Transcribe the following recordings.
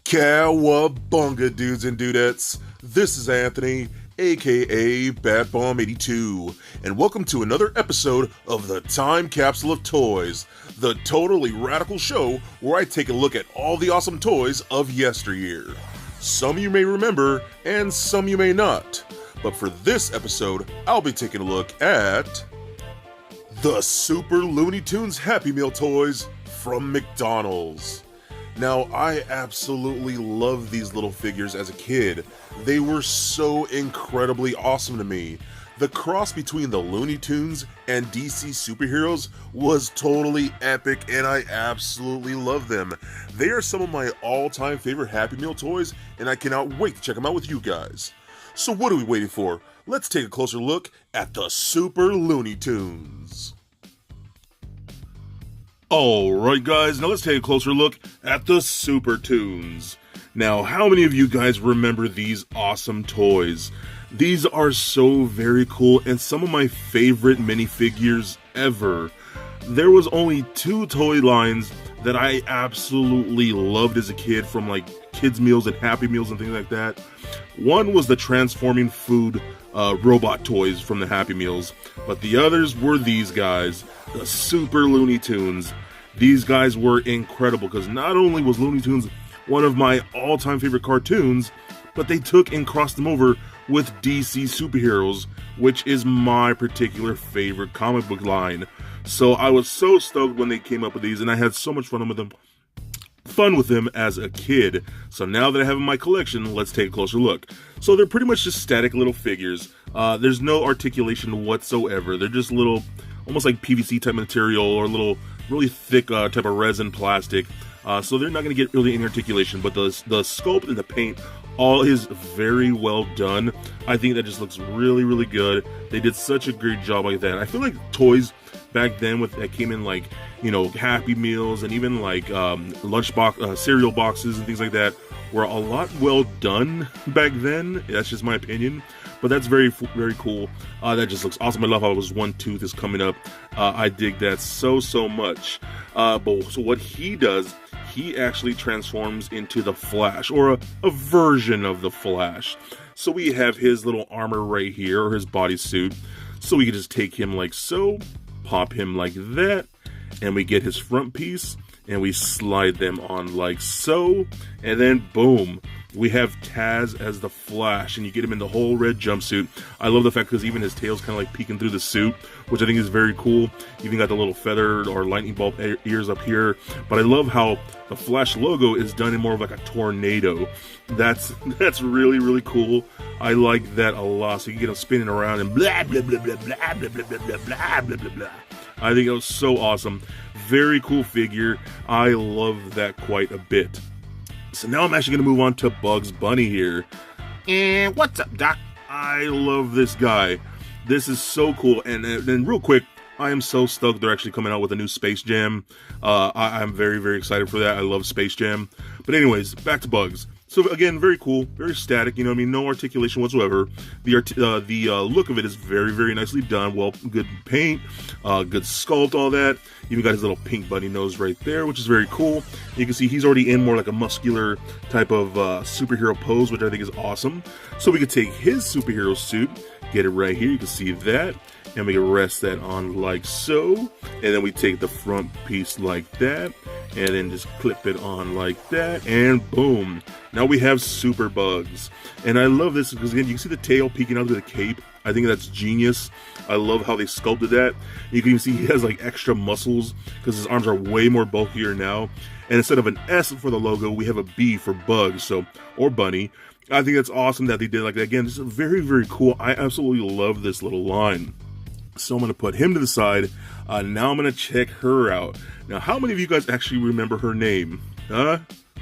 Cowabunga, dudes and dudettes. This is Anthony, aka BatBomb82, and welcome to another episode of the Time Capsule of Toys, the totally radical show where I take a look at all the awesome toys of yesteryear. Some you may remember, and some you may not. But for this episode, I'll be taking a look at the Super Looney Tunes Happy Meal toys from McDonald's. Now, I absolutely loved these little figures as a kid. They were so incredibly awesome to me. The cross between the Looney Tunes and DC superheroes was totally epic, and I absolutely love them. They are some of my all-time favorite Happy Meal toys, and I cannot wait to check them out with you guys. So what are we waiting for? Let's take a closer look at the Super Looney Tunes. Alright guys, now let's take a closer look at the Super Tunes. Now, how many of you guys remember these awesome toys? These are so very cool and some of my favorite minifigures ever. There was only two toy lines that I absolutely loved as a kid from like kids meals and Happy Meals and things like that. One was the transforming food robot toys from the Happy Meals, but the others were these guys, the Super Looney Tunes. These guys were incredible because not only was Looney Tunes one of my all-time favorite cartoons, but they took and crossed them over with DC superheroes, which is my particular favorite comic book line. So I was so stoked when they came up with these, and I had so much fun with them as a kid. So now that I have them in my collection, let's take a closer look. So they're pretty much just static little figures. There's no articulation whatsoever. They're just little, almost like PVC type material or little really thick type of resin plastic. So they're not going to get really any articulation, but the sculpt and the paint all is very well done. I think that just looks really, really good. They did such a great job like that. I feel like toys back then that came in like, you know, Happy Meals and even like lunchbox cereal boxes and things like that were a lot well done back then. That's just my opinion, but that's very, very cool. That just looks awesome. I love how his one tooth is coming up. I dig that so much. So what he does, he actually transforms into the Flash, or a version of the Flash. So we have his little armor right here, or his bodysuit. So we can just take him like so, pop him like that, and we get his front piece, and we slide them on like so, and then boom, we have Taz as the Flash, and you get him in the whole red jumpsuit. I love the fact because even his tail's kind of like peeking through the suit, which I think is very cool. Even got the little feathered or lightning bolt ears up here. But I love how the Flash logo is done in more of like a tornado. That's really, really cool. I like that a lot. So you can get him spinning around and blah, blah, blah, blah, blah, blah, blah, blah, blah, blah, blah, blah. I think it was so awesome. Very cool figure. I love that quite a bit. So now I'm actually going to move on to Bugs Bunny here. And what's up, Doc? I love this guy. This is so cool. And then real quick, I am so stoked they're actually coming out with a new Space Jam. I'm very, very excited for that. I love Space Jam. But anyways, back to Bugs. So again, very cool, very static, you know what I mean, no articulation whatsoever. The look of it is very, very nicely done. Well, good paint, good sculpt, all that. Even got his little pink bunny nose right there, which is very cool. You can see he's already in more like a muscular type of superhero pose, which I think is awesome. So we could take his superhero suit, get it right here, you can see that. And we can rest that on like so, and then we take the front piece like that, and then just clip it on like that, and boom. Now we have Super Bugs. And I love this because again, you can see the tail peeking out of the cape. I think that's genius. I love how they sculpted that. You can even see he has like extra muscles because his arms are way more bulkier now. And instead of an S for the logo, we have a B for Bugs, or Bunny. I think that's awesome that they did like that. Again, this is very, very cool. I absolutely love this little line. So I'm going to put him to the side. Now I'm going to check her out. Now, how many of you guys actually remember her name?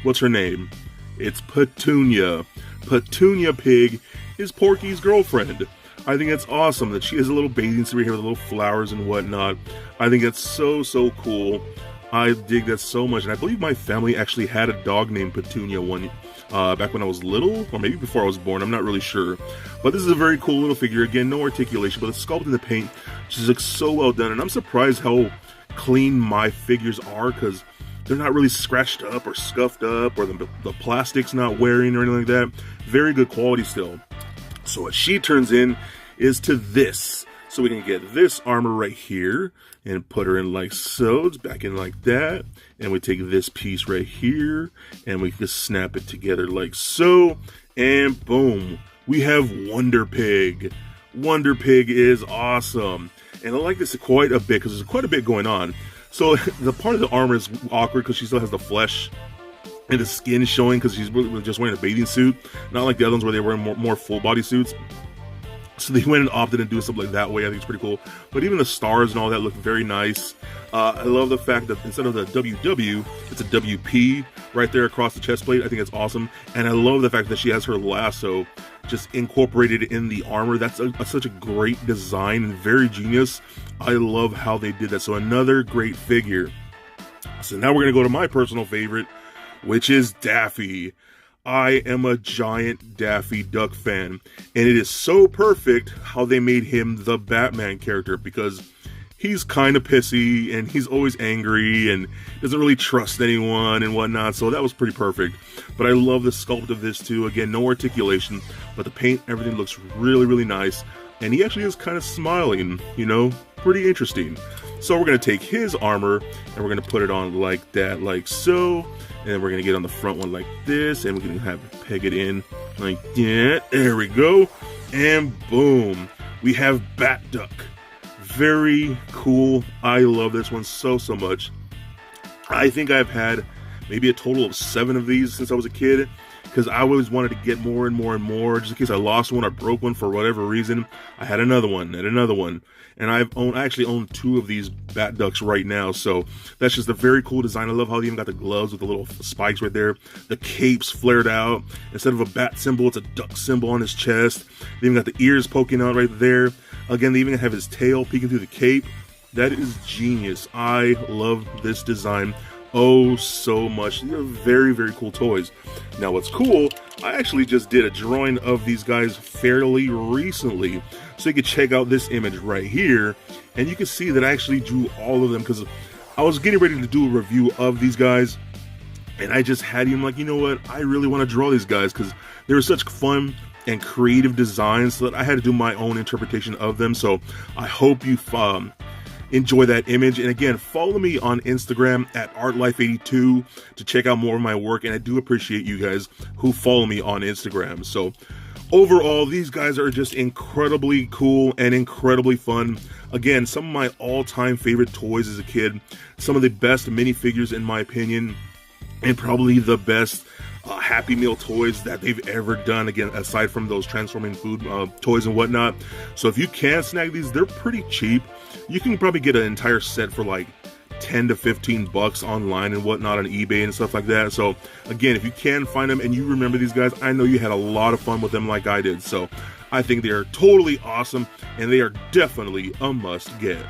What's her name? It's Petunia. Petunia Pig is Porky's girlfriend. I think it's awesome that she has a little bathing suit here with little flowers and whatnot. I think that's so cool. I dig that so much. And I believe my family actually had a dog named Petunia back when I was little, or maybe before I was born, I'm not really sure. But this is a very cool little figure. Again, no articulation, but the sculpt and the paint just looks so well done. And I'm surprised how clean my figures are, because they're not really scratched up or scuffed up, or the plastic's not wearing or anything like that. Very good quality still. So what she turns in is to this. So we can get this armor right here and put her in like so. It's back in like that. And we take this piece right here and we just snap it together like so. And boom, we have Wonder Pig. Wonder Pig is awesome. And I like this quite a bit because there's quite a bit going on. So the part of the armor is awkward because she still has the flesh and the skin showing because she's really just wearing a bathing suit. Not like the other ones where they wear more full body suits. So they went and opted and do something like that way. I think it's pretty cool. But even the stars and all that look very nice. I love the fact that instead of the WW, it's a WP right there across the chest plate. I think it's awesome. And I love the fact that she has her lasso just incorporated in the armor. That's such a great design and very genius. I love how they did that. So another great figure. So now we're going to go to my personal favorite, which is Daffy. I am a giant Daffy Duck fan, and it is so perfect how they made him the Batman character, because he's kind of pissy and he's always angry and doesn't really trust anyone and whatnot, so that was pretty perfect. But I love the sculpt of this too. Again, no articulation, but the paint, everything looks really, really nice, and he actually is kind of smiling, you know, pretty interesting. So we're going to take his armor and we're going to put it on like that, like so. And then we're going to get on the front one like this, and we're going to have it peg it in like that. There we go. And boom, we have Bat Duck. Very cool. I love this one so much. I think I've had maybe a total of 7 of these since I was a kid, because I always wanted to get more and more and more, just in case I lost one or broke one for whatever reason. I had another one and another one. And I actually own 2 of these Bat Ducks right now, so that's just a very cool design. I love how they even got the gloves with the little spikes right there. The cape's flared out. Instead of a bat symbol, it's a duck symbol on his chest. They even got the ears poking out right there. Again, they even have his tail peeking through the cape. That is genius. I love this design oh so much. These are very, very cool toys. Now what's cool, I actually just did a drawing of these guys fairly recently, so you can check out this image right here, and you can see that I actually drew all of them, because I was getting ready to do a review of these guys, and I just had him like, you know what, I really want to draw these guys because they were such fun and creative designs, so that I had to do my own interpretation of them. So I hope you enjoy that image. And again, follow me on Instagram at ArtLife82 to check out more of my work. And I do appreciate you guys who follow me on Instagram. So overall, these guys are just incredibly cool and incredibly fun. Again, some of my all-time favorite toys as a kid, some of the best minifigures in my opinion, and probably the best Happy Meal toys that they've ever done, again, aside from those transforming food toys and whatnot. So if you can snag these, they're pretty cheap. You can probably get an entire set for like 10 to 15 bucks online and whatnot on eBay and stuff like that. So again, if you can find them and you remember these guys, I know you had a lot of fun with them like I did. So I think they are totally awesome, and they are definitely a must get.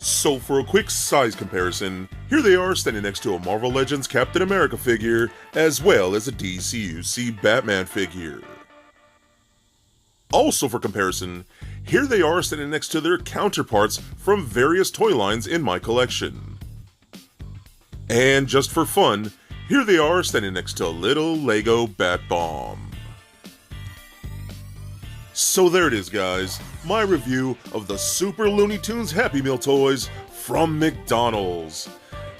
So for a quick size comparison, here they are standing next to a Marvel Legends Captain America figure, as well as a DCUC Batman figure. Also for comparison, here they are standing next to their counterparts from various toy lines in my collection. And just for fun, here they are standing next to a little Lego Bat Bomb. So there it is, guys, my review of the Super Looney Tunes Happy Meal toys from McDonald's.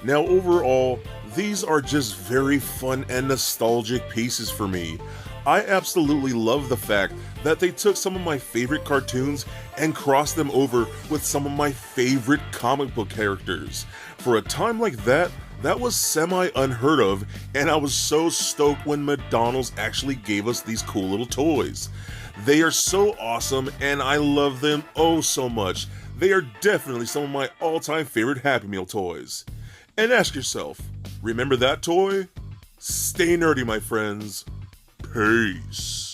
Now overall, these are just very fun and nostalgic pieces for me. I absolutely love the fact that they took some of my favorite cartoons and crossed them over with some of my favorite comic book characters. For a time like that, that was semi-unheard of, and I was so stoked when McDonald's actually gave us these cool little toys. They are so awesome, and I love them oh so much. They are definitely some of my all-time favorite Happy Meal toys. And ask yourself, remember that toy? Stay nerdy, my friends. Peace.